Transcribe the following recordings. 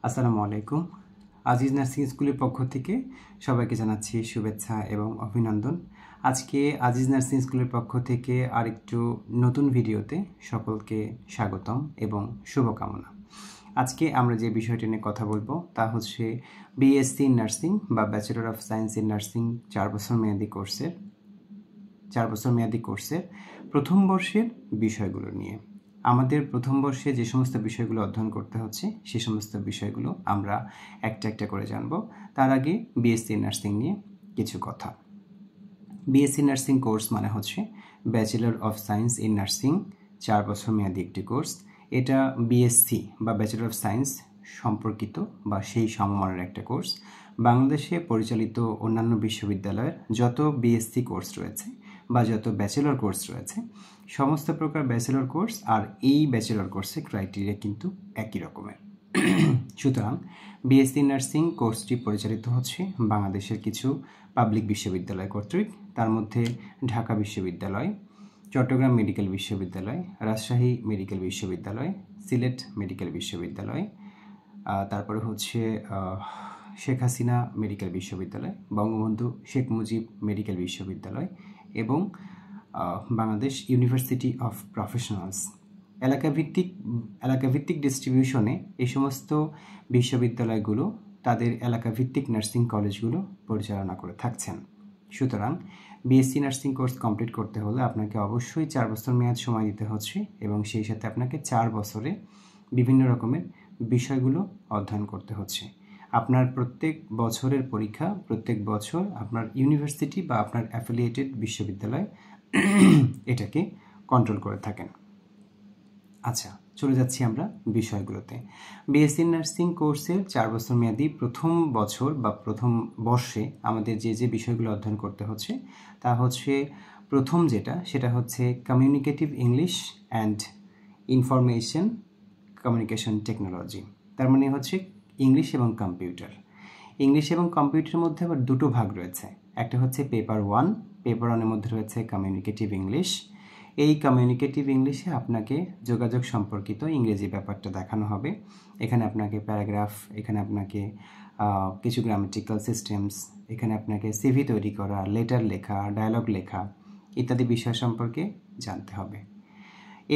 আসসালামু আলাইকুম। আজিজ নার্সিং স্কুলের পক্ষ থেকে সবাইকে জানাচ্ছি শুভেচ্ছা এবং অভিনন্দন। আজকে আজিজ নার্সিং স্কুলের পক্ষ থেকে আরেকটু নতুন ভিডিওতে সকলকে স্বাগতম এবং শুভকামনা। আজকে আমরা যে বিষয়টি নিয়ে কথা বলবো তা হচ্ছে বিএসসি নার্সিং বা bachelor of science in nursing 4 বছর মেয়াদী কোর্সের প্রথম বর্ষের বিষয়গুলো নিয়ে। আমাদের প্রথম বর্ষে যে সমস্ত বিষয়গুলো অধ্যয়ন করতে হচ্ছে সে সমস্ত বিষয়গুলো আমরা একটা একটা করে জানব। তার আগে বিএসসি নার্সিং নিয়ে কিছু কথা। বিএসসি নার্সিং কোর্স মানে হচ্ছে bachelor of science in nursing, 4 বছর মেয়াদী একটি কোর্স। এটা বিএসসি বা ব্যাচেলর অফ সায়েন্স সম্পর্কিত বা সেই সমমানের একটা কোর্স। বাংলাদেশে পরিচালিত অন্যান্য বিশ্ববিদ্যালয়ের যত বিএসসি কোর্স রয়েছে বা যত ব্যাচেলর কোর্স রয়েছে সমস্ত প্রকার ব্যাচেলর কোর্স আর এই ব্যাচেলর কোর্সের ক্রাইটেরিয়া কিন্তু একই রকমের। সুতরাং বিএসসি নার্সিং কোর্সটি পরিচালিত হচ্ছে বাংলাদেশের কিছু পাবলিক বিশ্ববিদ্যালয় কর্তৃক। তার মধ্যে ঢাকা বিশ্ববিদ্যালয়, চট্টগ্রাম মেডিকেল বিশ্ববিদ্যালয়, রাজশাহী মেডিকেল বিশ্ববিদ্যালয়, সিলেট মেডিকেল বিশ্ববিদ্যালয়, তারপরে হচ্ছে শেখ হাসিনা মেডিকেল বিশ্ববিদ্যালয়, বঙ্গবন্ধু শেখ মুজিব মেডিকেল বিশ্ববিদ্যালয় এবং বাংলাদেশ ইউনিভার্সিটি অফ প্রফেশনালস। এলাকাভিত্তিক ডিস্ট্রিবিউশনে এই সমস্ত বিশ্ববিদ্যালয়গুলো তাদের এলাকাভিত্তিক নার্সিং কলেজগুলো পরিচালনা করে থাকছেন। সুতরাং বিএসসি নার্সিং কোর্স কমপ্লিট করতে হলে আপনাকে অবশ্যই 4 বছর মেয়াদ সময় দিতে হচ্ছে এবং সেই সাথে আপনাকে 4 বছরে বিভিন্ন রকমের বিষয়গুলো অধ্যয়ন করতে হচ্ছে। আপনার প্রত্যেক বছরের পরীক্ষা প্রত্যেক বছর আপনার ইউনিভার্সিটি বা আপনার অ্যাফিলিয়েটেড বিশ্ববিদ্যালয় এটাকে কন্ট্রোল করে থাকেন। আচ্ছা, চলে যাচ্ছি আমরা বিষয়গুলোতে। বিএসসি নার্সিং কোর্সের 4 বছর মেয়াদী প্রথম বছর বা প্রথম বর্ষে আমাদের যে বিষয়গুলো অধ্যয়ন করতে হচ্ছে তা হচ্ছে প্রথম সেটা হচ্ছে communicative English and information communication technology. তার মানে হচ্ছে ইংলিশ এবং কম্পিউটার। ইংলিশ এবং কম্পিউটারের মধ্যে আবার দুটো ভাগ রয়েছে। একটা হচ্ছে পেপার 1, পেপার 1-এর মধ্যে রয়েছে কমিউনিকেটিভ ইংলিশ। এই কমিউনিকেটিভ ইংলিশে আপনাকে যোগাযোগ সম্পর্কিত ইংরেজি ব্যাপারটা দেখানো হবে। এখানে আপনাকে প্যারাগ্রাফ, এখানে আপনাকে কিছু গ্রামেটিক্যাল সিস্টেমস, এখানে আপনাকে সিভি তৈরি করা, লেটার লেখা, ডায়ালগ লেখা ইত্যাদি বিষয় সম্পর্কে জানতে হবে।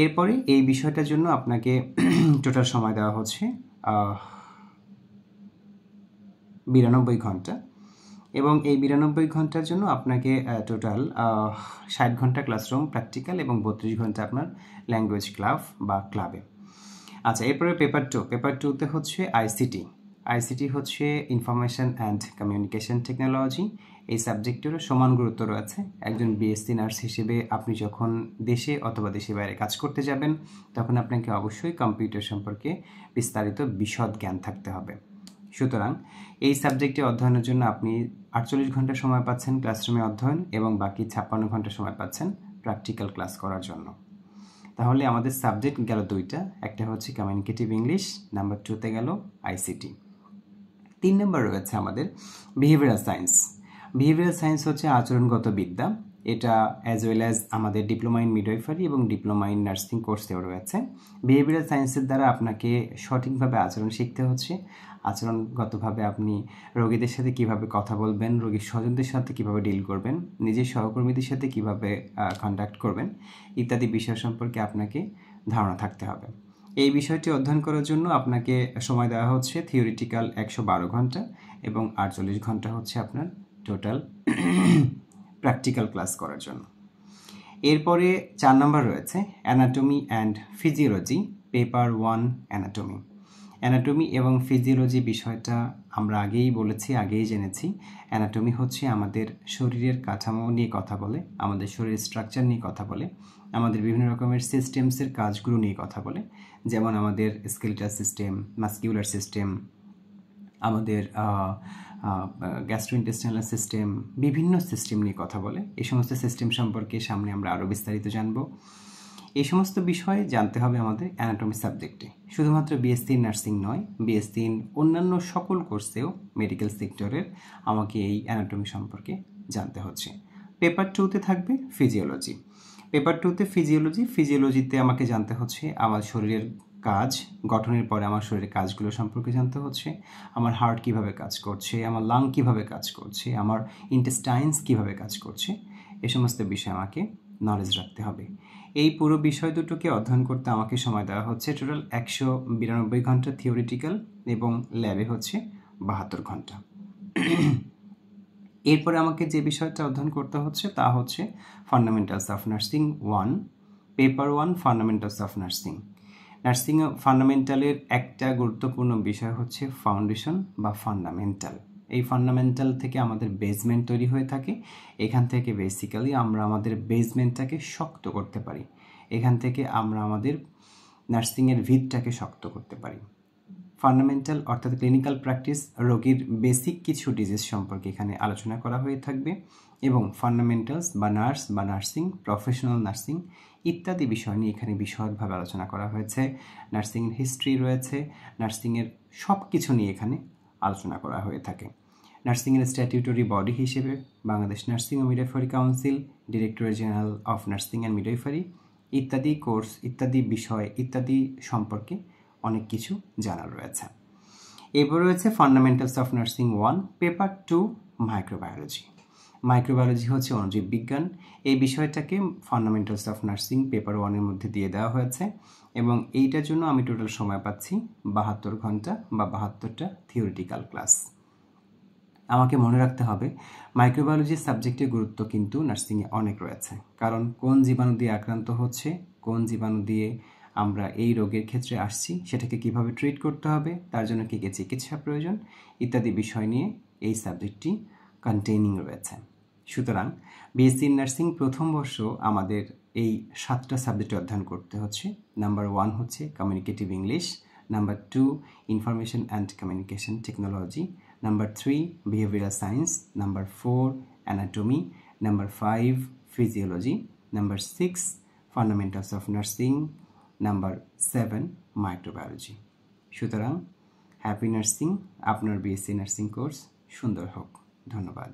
এরপরে এই বিষয়টার জন্য আপনাকে টোটাল সময় দেওয়া হচ্ছে 92 ঘন্টা এবং এই 92 ঘন্টার জন্য আপনাকে টোটাল 60 ঘন্টা ক্লাসরুম প্র্যাকটিক্যাল এবং 32 ঘন্টা আপনার ল্যাঙ্গুয়েজ ক্লাবে। আচ্ছা, এরপরে পেপার 2তে হচ্ছে আইসিটি হচ্ছে ইনফরমেশন অ্যান্ড কমিউনিকেশন টেকনোলজি। এই সাবজেক্টেরও সমান গুরুত্ব রয়েছে। একজন বিএসসি নার্স হিসেবে আপনি যখন দেশে অথবা দেশের বাইরে কাজ করতে যাবেন তখন আপনাকে অবশ্যই কম্পিউটার সম্পর্কে বিস্তারিত বিশদ জ্ঞান থাকতে হবে। সুতরাং এই সাবজেক্টে অধ্যয়নের জন্য আপনি 48 ঘন্টা সময় পাচ্ছেন ক্লাসরুমে অধ্যয়ন এবং বাকি 56 ঘন্টা সময় পাচ্ছেন প্র্যাকটিক্যাল ক্লাস করার জন্য। তাহলে আমাদের সাবজেক্ট গেল 2টা, একটা হচ্ছে কমিউনিকেটিভ ইংলিশ, নাম্বার 2তে গেল আইসিটি। 3 নম্বর রয়েছে আমাদের বিহেভিয়ারাল সায়েন্স হচ্ছে আচরণগত বিদ্যা। এটা অ্যাজ ওয়েল অ্যাজ আমাদের ডিপ্লোমা ইন মিডওয়াইফারি এবং ডিপ্লোমা ইন নার্সিং কোর্সেও রয়েছে। বিহেভিয়ারাল সায়েন্সের দ্বারা আপনাকে সঠিকভাবে আচরণ শিখতে হচ্ছে। আচরণগতভাবে আপনি রোগীদের সাথে কিভাবে কথা বলবেন, রোগীর স্বজনদের সাথে কিভাবে ডিল করবেন, নিজের সহকর্মীদের সাথে কিভাবে কন্ট্যাক্ট করবেন ইত্যাদি বিষয় সম্পর্কে আপনাকে ধারণা থাকতে হবে। এই বিষয়টি অধ্যয়ন করার জন্য আপনাকে সময় দেওয়া হচ্ছে থিওরিটিক্যাল 112 ঘন্টা এবং 48 ঘন্টা হচ্ছে আপনার টোটাল প্র্যাকটিক্যাল ক্লাস করার জন্য। এরপরে 4 নম্বর রয়েছে anatomy and physiology, paper 1 anatomy এবং ফিজিওলজি বিষয়টা আমরা আগেই জেনেছি। অ্যানাটমি হচ্ছে আমাদের শরীরের কাঠামো নিয়ে কথা বলে, আমাদের শরীরের স্ট্রাকচার নিয়ে কথা বলে, আমাদের বিভিন্ন রকমের সিস্টেমসের কাজগুলো নিয়ে কথা বলে, যেমন আমাদের স্কেলেটাল সিস্টেম, মাসকিউলার সিস্টেম, আমাদের গ্যাস্ট্রোইন্টেস্টাইনাল সিস্টেম, বিভিন্ন সিস্টেম নিয়ে কথা বলে। এই সমস্ত সিস্টেম সম্পর্কে সামনে আমরা আরও বিস্তারিত জানব। এই সমস্ত বিষয় জানতে হবে আমাদের অ্যানাটমি সাবজেক্টে। শুধুমাত্র বিএসসি নার্সিং নয়, বিএসসি অন্যান্য সকল কোর্সেও মেডিকেল সেক্টরের আমাকে এই অ্যানাটমি সম্পর্কে জানতে হচ্ছে। পেপার 2তে থাকবে ফিজিওলজিতে আমাকে জানতে হচ্ছে আমার শরীরের কাজ গঠনের পরে আমার শরীরের কাজগুলো সম্পর্কে জানতে হচ্ছে, আমার হার্ট কিভাবে কাজ করছে, আমার লাং কিভাবে কাজ করছে, আমার ইন্টেস্টাইনস কিভাবে কাজ করছে, এ সমস্ত বিষয়ে আমাকে নলেজ রাখতে হবে। এই পুরো বিষয় দুটোকে অধ্যয়ন করতে আমাকে সময় দেওয়া হচ্ছে টোটাল 192 ঘন্টা থিওরিটিক্যাল এবং ল্যাবে হচ্ছে 72 ঘন্টা। এরপরে আমাকে যে বিষয়টা অধ্যয়ন করতে হচ্ছে তা হচ্ছে fundamentals of nursing 1, paper 1, fundamentals of nursing. Nursing ফান্ডামেন্টালের একটা গুরুত্বপূর্ণ বিষয় হচ্ছে ফাউন্ডেশন বা ফান্ডামেন্টাল। এই ফান্ডামেন্টাল থেকে আমাদের বেসমেন্ট তৈরি হয়ে থাকে। এখান থেকে বেসিক্যালি আমরা আমাদের বেসমেন্টটাকে শক্ত করতে পারি। এখান থেকে আমরা আমাদের নার্সিংয়ের ভিতটাকে শক্ত করতে পারি। ফান্ডামেন্টাল অর্থাৎ ক্লিনিক্যাল প্র্যাকটিস, রোগীর বেসিক কিছু ডিজিজ সম্পর্কে এখানে আলোচনা করা হয়ে থাকবে এবং ফান্ডামেন্টালস বা নার্স বা নার্সিং, প্রফেশনাল নার্সিং ইত্যাদি বিষয় নিয়ে এখানে বিশদভাবে আলোচনা করা হয়েছে। নার্সিংয়ের হিস্ট্রি রয়েছে, নার্সিংয়ের সব কিছু নিয়ে এখানে আলোচনা করা হয়ে থাকে। নার্সিংয়ের স্ট্যাটিউটরি বডি হিসেবে বাংলাদেশ নার্সিং ও midwifery council, directorate general of nursing and midwifery ইত্যাদি কোর্স, ইত্যাদি বিষয়, ইত্যাদি সম্পর্কে অনেক কিছু জানার রয়েছে। এরপর রয়েছে fundamentals of nursing 1, paper 2, microbiology. Microbiology হচ্ছে অণুজীব বিজ্ঞান। এই বিষয়টাকে ফান্ডামেন্টালস অফ নার্সিং পেপার 1-এর মধ্যে দিয়ে দেওয়া হয়েছে এবং এইটার জন্য আমি টোটাল সময় পাচ্ছি 72 ঘন্টা বা 72টা থিওরিটিক্যাল ক্লাস। আমাকে মনে রাখতে হবে মাইক্রোবায়োলজি সাবজেক্টের গুরুত্ব কিন্তু নার্সিংয়ে অনেক রয়েছে, কারণ কোন জীবাণু দিয়ে আক্রান্ত হচ্ছে, কোন জীবাণু দিয়ে আমরা এই রোগের ক্ষেত্রে আসছি, সেটাকে কিভাবে ট্রিট করতে হবে, তার জন্য কী কী চিকিৎসা প্রয়োজন ইত্যাদি বিষয় নিয়ে এই সাবজেক্টটি কন্টেইনিং রয়েছে। সুতরাং বিএসসি নার্সিং প্রথম বর্ষ আমাদের এই 7টা সাবজেক্ট অধ্যয়ন করতে হচ্ছে। নাম্বার 1 হচ্ছে communicative English, number 2 information and communication technology, number 3 behavioural science, number 4 anatomy, number 5 physiology, number 6 fundamentals of nursing, number 7 microbiology. সুতরাং হ্যাপি নার্সিং, আপনার বিএসসি নার্সিং কোর্স সুন্দর হোক। ধন্যবাদ।